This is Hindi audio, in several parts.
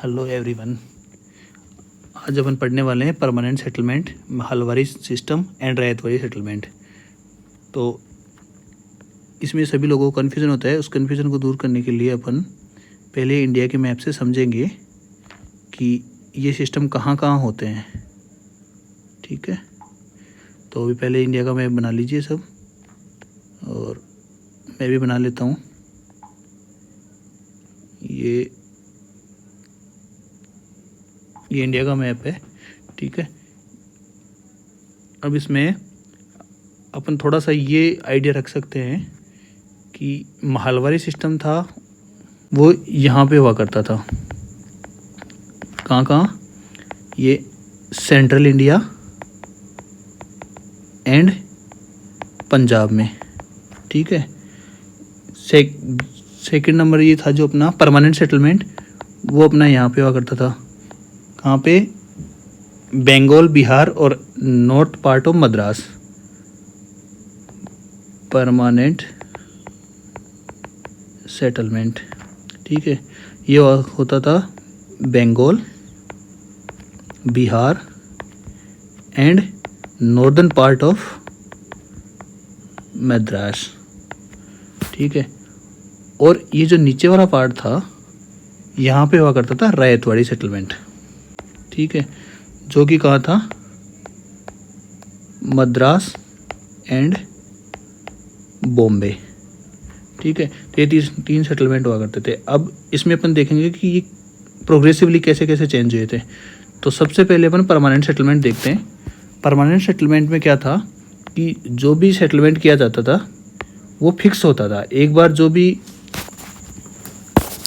Hello everyone. आज अपन पढ़ने वाले हैं permanent settlement, Mahalwari system and Ryotwari settlement. तो इसमें सभी लोगों को कन्फ्यूज़न होता है। उस कन्फ्यूज़न को दूर करने के लिए अपन पहले इंडिया के मैप से समझेंगे कि ये सिस्टम कहाँ कहाँ होते हैं। ठीक है, तो अभी पहले इंडिया का मैप बना लीजिए सब, और मैं भी बना लेता हूँ। ये इंडिया का मैप है। ठीक है, अब इसमें अपन थोड़ा सा ये आइडिया रख सकते हैं कि महलवारी सिस्टम था वो यहाँ पे हुआ करता था। कहाँ? ये सेंट्रल इंडिया एंड पंजाब में। ठीक है, सेकंड नंबर ये था जो अपना परमानेंट सेटलमेंट, वो अपना यहाँ पे हुआ करता था। कहाँ पे? बंगाल, बिहार और north part of Madras. Permanent settlement. ठीक है, ये होता था Bengal, Bihar and northern part of Madras. ठीक है, और ये जो नीचे वाला पार्ट था यहाँ पे हुआ करता था रैयतवाड़ी सेटलमेंट। ठीक है, जो कि कहा था मद्रास एंड बॉम्बे। ठीक है, तो ये तीन सेटलमेंट हुआ करते थे। अब इसमें अपन देखेंगे कि ये प्रोग्रेसिवली कैसे कैसे चेंज हुए थे। तो सबसे पहले अपन परमानेंट सेटलमेंट देखते हैं। परमानेंट सेटलमेंट में क्या था कि जो भी सेटलमेंट किया जाता था वो फिक्स होता था। एक बार जो भी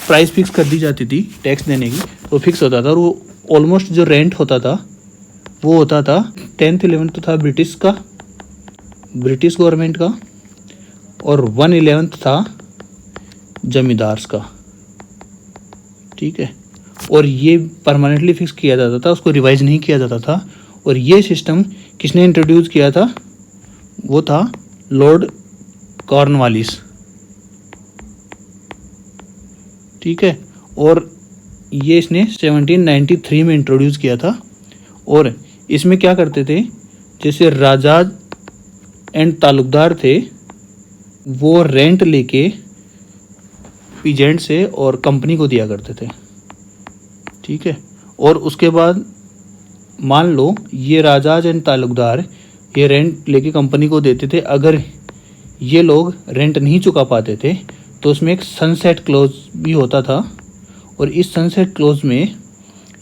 प्राइस फिक्स कर दी जाती थी टैक्स देने की, वो फिक्स होता था। और वो ऑलमोस्ट जो रेंट होता था वो होता था 10th 11th था ब्रिटिश गवर्नमेंट का, और 1/11 था जमींदार्स का। ठीक है, और ये परमानेंटली फिक्स किया जाता था, उसको रिवाइज नहीं किया जाता था। और ये सिस्टम किसने इंट्रोड्यूस किया था? वो था लॉर्ड कॉर्नवालिस। ठीक है, और ये इसने 1793 में इंट्रोड्यूस किया था। और इसमें क्या करते थे, जैसे राजा एंड तालुकदार थे वो रेंट लेके पीजेंट से और कंपनी को दिया करते थे। ठीक है, और उसके बाद मान लो ये राजा एंड तालुकदार ये रेंट लेके कंपनी को देते थे। अगर ये लोग रेंट नहीं चुका पाते थे तो उसमें एक सनसेट क्लॉज भी होता था। और इस सनसेट क्लॉज में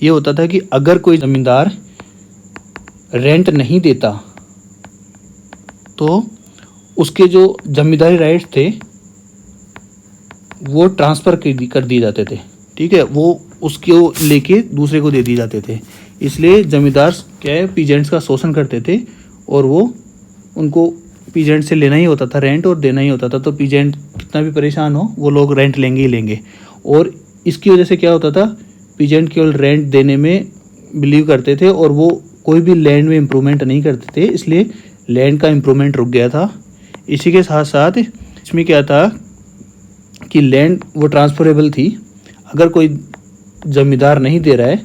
ये होता था कि अगर कोई ज़मींदार रेंट नहीं देता तो उसके जो जमींदारी राइट्स थे वो ट्रांसफ़र कर दिए जाते थे। ठीक है, वो उसको लेके दूसरे को दे दिए जाते थे। इसलिए जमींदार क्या है, पीजेंट्स का शोषण करते थे, और वो उनको पीजेंट से लेना ही होता था रेंट और देना ही होता था। तो पीजेंट कितना भी परेशान हो वो लोग रेंट लेंगे ही लेंगे। और इसकी वजह से क्या होता था, पीजेंट केवल रेंट देने में बिलीव करते थे और वो कोई भी लैंड में इम्प्रूवमेंट नहीं करते थे, इसलिए लैंड का इम्प्रूवमेंट रुक गया था। इसी के साथ साथ इसमें क्या था कि लैंड वो ट्रांसफरेबल थी। अगर कोई जमींदार नहीं दे रहा है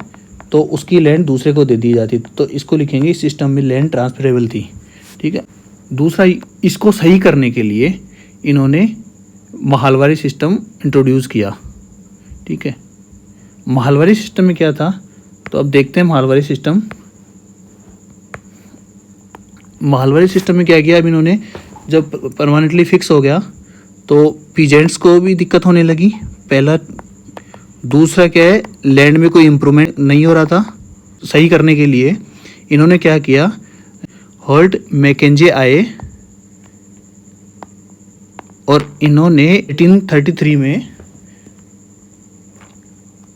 तो उसकी लैंड दूसरे को दे दी जाती थी। तो इसको लिखेंगे, इस सिस्टम में लैंड ट्रांसफरेबल थी। ठीक है, दूसरा इसको सही करने के लिए इन्होंने महलवारी सिस्टम इंट्रोड्यूस किया। ठीक है, महलवारी सिस्टम में क्या था, तो अब देखते हैं महलवारी सिस्टम में क्या किया। अब इन्होंने जब परमानेंटली फिक्स हो गया तो पीजेंट्स को भी दिक्कत होने लगी, पहला। दूसरा क्या है, लैंड में कोई इम्प्रूवमेंट नहीं हो रहा था। सही करने के लिए इन्होंने क्या किया, हॉल्ट मैकेंजे आए और इन्होंने 1833 में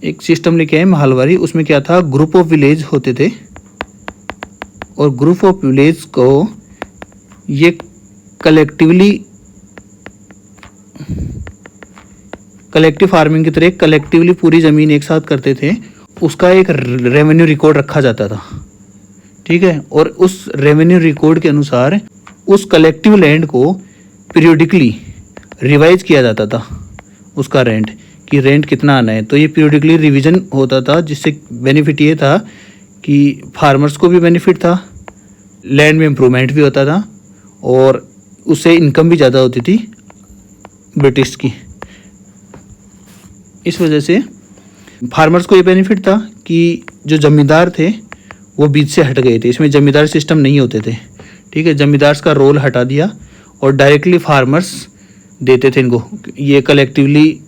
एक सिस्टम लेके आए महलवारी। उसमें क्या था, ग्रुप ऑफ विलेज होते थे, और ग्रुप ऑफ विलेज को ये कलेक्टिव फार्मिंग की तरह कलेक्टिवली पूरी ज़मीन एक साथ करते थे। उसका एक रेवेन्यू रिकॉर्ड रखा जाता था। ठीक है, और उस रेवेन्यू रिकॉर्ड के अनुसार उस कलेक्टिव लैंड को पीरियोडिकली रिवाइज किया जाता था, उसका रेंट कि रेंट कितना आना है। तो ये पीरियडिकली रिवीजन होता था, जिससे बेनिफिट ये था कि फार्मर्स को भी बेनिफिट था, लैंड में इम्प्रूवमेंट भी होता था और उससे इनकम भी ज़्यादा होती थी ब्रिटिश की। इस वजह से फार्मर्स को ये बेनिफिट था कि जो जमींदार थे वो बीच से हट गए थे, इसमें जमींदार सिस्टम नहीं होते थे। ठीक है, जमींदार का रोल हटा दिया और डायरेक्टली फार्मर्स देते थे इनको। ये कलेक्टिवली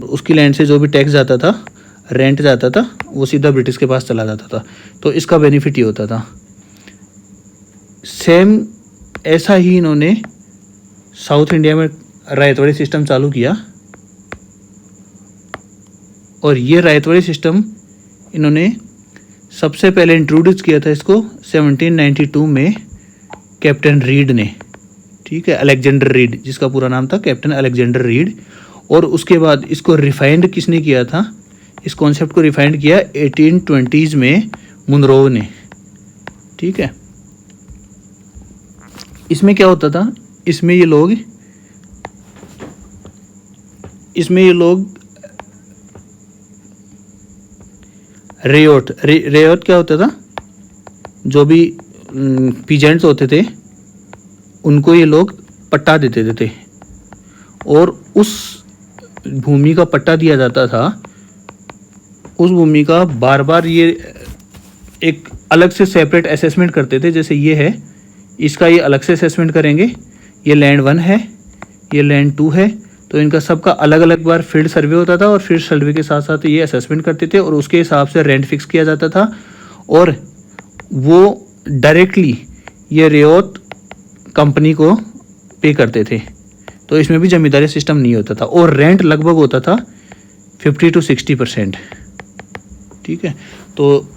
उसकी लैंड से जो भी टैक्स जाता था, रेंट जाता था, वो सीधा ब्रिटिश के पास चला जाता था। तो इसका बेनिफिट ये होता था। सेम ऐसा ही इन्होंने साउथ इंडिया में रायतवाड़ी सिस्टम चालू किया और ये रायतवाड़ी सिस्टम इन्होंने सबसे पहले इंट्रोड्यूस किया था इसको 1792 में कैप्टन रीड ने। ठीक है, अलेक्जेंडर रीड, जिसका पूरा नाम था कैप्टन अलेक्जेंडर रीड। और उसके बाद इसको रिफाइंड किसने किया था, इस कॉन्सेप्ट को रिफाइंड किया 1820s में मुनरो ने। ठीक है, इसमें क्या होता था, इसमें ये लोग रेयोट क्या होता था, जो भी पीजेंट्स होते थे उनको ये लोग पट्टा देते थे और उस भूमि का पट्टा दिया जाता था। उस भूमि का बार बार ये एक अलग से सेपरेट असेसमेंट करते थे। जैसे ये है, इसका ये अलग से असेसमेंट करेंगे, ये लैंड 1 है, ये लैंड 2 है, तो इनका सबका अलग अलग बार फील्ड सर्वे होता था और फील्ड सर्वे के साथ साथ ये असेसमेंट करते थे और उसके हिसाब से रेंट फिक्स किया जाता था और वो डायरेक्टली ये रेयोट कंपनी को पे करते थे। तो इसमें भी जमींदारी सिस्टम नहीं होता था और रेंट लगभग होता था 50 to 60%। ठीक है, तो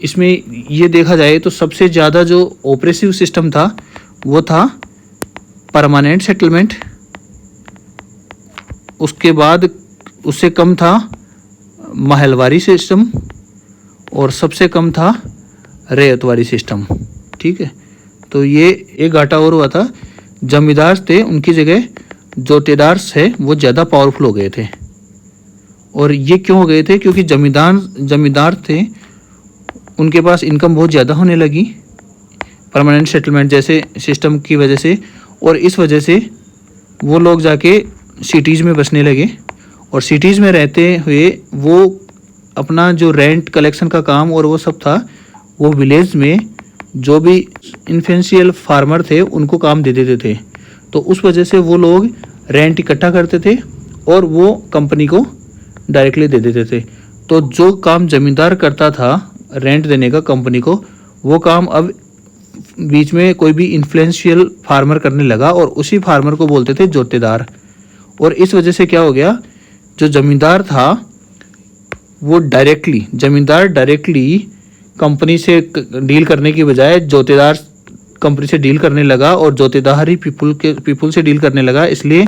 इसमें ये देखा जाए तो सबसे ज़्यादा जो ऑपरेसिव सिस्टम था वो था परमानेंट सेटलमेंट, उसके बाद उससे कम था महलवारी सिस्टम और सबसे कम था रैयतवारी सिस्टम। ठीक है, तो ये एक घाटा और हुआ था, जमींदार थे उनकी जगह जोतेदार है वो ज़्यादा पावरफुल हो गए थे। और ये क्यों हो गए थे, क्योंकि जमींदार थे उनके पास इनकम बहुत ज़्यादा होने लगी परमानेंट सेटलमेंट जैसे सिस्टम की वजह से, और इस वजह से वो लोग जाके सिटीज़ में बसने लगे और सिटीज़ में रहते हुए वो अपना जो रेंट कलेक्शन का काम और वो सब था वो विलेज में जो भी इन्फ्लुएंशियल फार्मर थे उनको काम दे देते थे। तो उस वजह से वो लोग रेंट इकट्ठा करते थे और वो कंपनी को डायरेक्टली दे देते थे। तो जो काम ज़मींदार करता था रेंट देने का कंपनी को, वो काम अब बीच में कोई भी इन्फ्लुएंशियल फार्मर करने लगा और उसी फार्मर को बोलते थे जोतेदार। और इस वजह से क्या हो गया, जो ज़मींदार था वो डायरेक्टली कंपनी से डील करने की बजाय जोतेदार कंपनी से डील करने लगा और जोतेदार ही पीपुल से डील करने लगा। इसलिए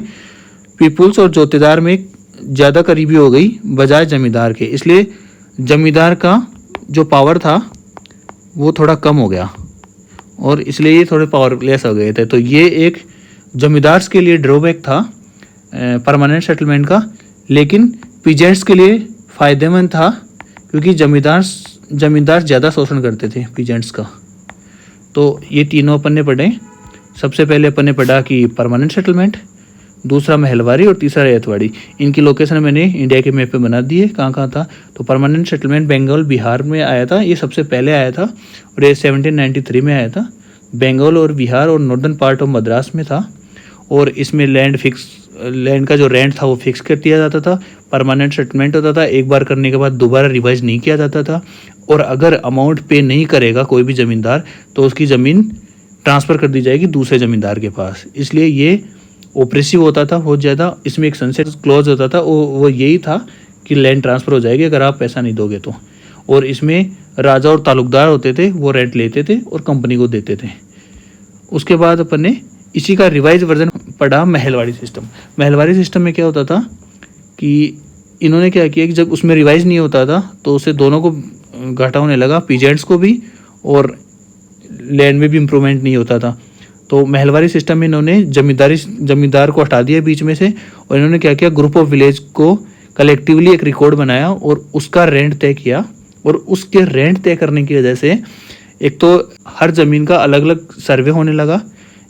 पीपुल्स और जोतेदार में ज़्यादा करीबी हो गई बजाय ज़मींदार के। इसलिए ज़मींदार का जो पावर था वो थोड़ा कम हो गया और इसलिए ये थोड़े पावरलेस हो गए थे। तो ये एक ज़मींदार के लिए ड्रॉबैक था परमानेंट सेटलमेंट का, लेकिन पीजेंट्स के लिए फ़ायदेमंद था क्योंकि ज़मींदार ज़्यादा शोषण करते थे पीजेंट्स का। तो ये तीनों अपन ने पढ़े। सबसे पहले अपन ने पढ़ा कि परमानेंट सेटलमेंट, दूसरा महलवारी और तीसरा रैयतवाड़ी। इनकी लोकेशन मैंने इंडिया के मैप पे बना दी है कहाँ कहाँ था। तो परमानेंट सेटलमेंट बंगाल बिहार में आया था, ये सबसे पहले आया था और ये 1793 में आया था। बंगाल और बिहार और नॉर्दर्न पार्ट ऑफ मद्रास में था और इसमें लैंड का जो रेंट था वो फिक्स कर दिया जाता था। परमानेंट सेटलमेंट होता था, एक बार करने के बाद दोबारा रिवाइज नहीं किया जाता था और अगर अमाउंट पे नहीं करेगा कोई भी ज़मींदार तो उसकी ज़मीन ट्रांसफ़र कर दी जाएगी दूसरे ज़मींदार के पास। इसलिए ये ऑपरेसिव होता था बहुत ज़्यादा। इसमें एक सनसेट क्लॉज होता था, वो यही था कि लैंड ट्रांसफ़र हो जाएगी अगर आप पैसा नहीं दोगे तो। और इसमें राजा और तालुकदार होते थे, वो रेंट लेते थे और कंपनी को देते थे। उसके बाद अपन ने इसी का रिवाइज वर्जन पढ़ा महलवाड़ी सिस्टम। महलवाड़ी सिस्टम में क्या होता था कि इन्होंने क्या किया कि जब उसमें रिवाइज नहीं होता था तो उससे दोनों को घाटा होने लगा, पीजेंट्स को भी और लैंड में भी इम्प्रूवमेंट नहीं होता था। तो महलवारी सिस्टम में इन्होंने जमींदार को हटा दिया बीच में से और इन्होंने क्या किया, ग्रुप ऑफ विलेज को कलेक्टिवली एक रिकॉर्ड बनाया और उसका रेंट तय किया। और उसके रेंट तय करने की वजह से एक तो हर ज़मीन का अलग अलग सर्वे होने लगा,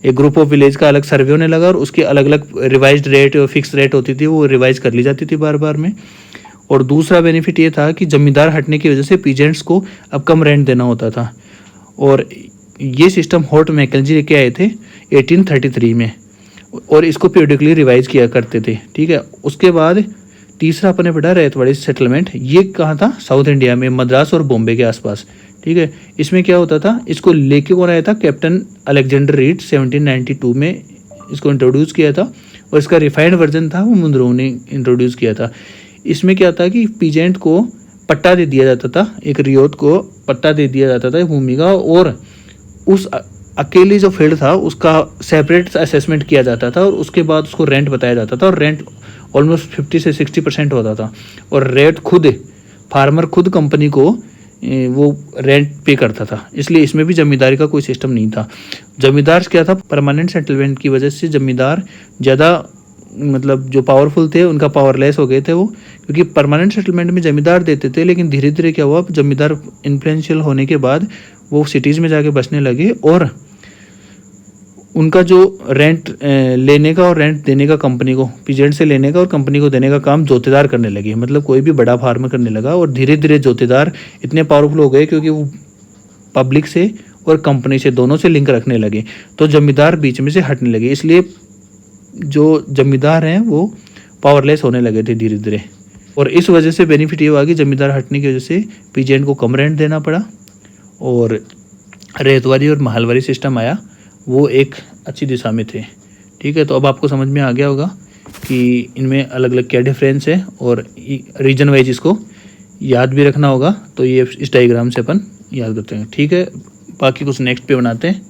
एक ग्रुप ऑफ विलेज का अलग सर्वे होने लगा और उसकी अलग अलग रिवाइज्ड रेट और फिक्स रेट होती थी, वो रिवाइज कर ली जाती थी बार बार में। और दूसरा बेनिफिट ये था कि जमींदार हटने की वजह से पीजेंट्स को अब कम रेंट देना होता था। और ये सिस्टम हॉर्ट मैकेंजी लेके आए थे 1833 में और इसको पीरियडिकली रिवाइज किया करते थे, ठीक है। उसके बाद तीसरा अपने पढ़ा रैयतवाड़ी सेटलमेंट, ये कहाँ था, साउथ इंडिया में, मद्रास और बॉम्बे के आसपास, ठीक है। इसमें क्या होता था, इसको लेके कौन आया था, कैप्टन अलेक्जेंडर रीड 1792 में इसको इंट्रोड्यूस किया था और इसका रिफाइंड वर्जन था वो मुनरो ने इंट्रोड्यूस किया था। इसमें क्या था कि पीजेंट को पट्टा दे दिया जाता था, एक रियोत को पट्टा दे दिया जाता था भूमि का, और उस अकेले जो फील्ड था उसका सेपरेट असेसमेंट किया जाता था और उसके बाद उसको रेंट बताया जाता था और रेंट ऑलमोस्ट 50 से 60% होता था। और रेट खुद फार्मर खुद कंपनी को वो रेंट पे करता था, इसलिए इसमें भी जमींदारी का कोई सिस्टम नहीं था। जमींदार क्या था, परमानेंट सेटलमेंट की वजह से जमींदार ज़्यादा मतलब जो पावरफुल थे उनका पावरलेस हो गए थे वो, क्योंकि परमानेंट सेटलमेंट में जमींदार देते थे, लेकिन धीरे धीरे क्या हुआ, जमींदार इन्फ्लुएंशियल होने के बाद वो सिटीज़ में जाके बसने लगे और उनका जो रेंट लेने का और रेंट देने का कंपनी को, पीजेंट से लेने का और कंपनी को देने का काम जोतेदार करने लगे, मतलब कोई भी बड़ा फार्मर करने लगा। और धीरे धीरे जोतेदार इतने पावरफुल हो गए क्योंकि वो पब्लिक से और कंपनी से दोनों से लिंक रखने लगे, तो जमींदार बीच में से हटने लगे, इसलिए जो जमींदार हैं वो पावरलेस होने लगे थे धीरे धीरे। और इस वजह से बेनिफिट ये हुआ कि जमींदार हटने की वजह से पीजेंट को कम रेंट देना पड़ा और रैयतवाड़ी और महलवाड़ी सिस्टम आया, वो एक अच्छी दिशा में थे, ठीक है। तो अब आपको समझ में आ गया होगा कि इनमें अलग अलग क्या डिफरेंस है और रीजन वाइज इसको याद भी रखना होगा। तो ये इस डायग्राम से अपन याद करते हैं, ठीक है। बाकी कुछ नेक्स्ट पे बनाते हैं।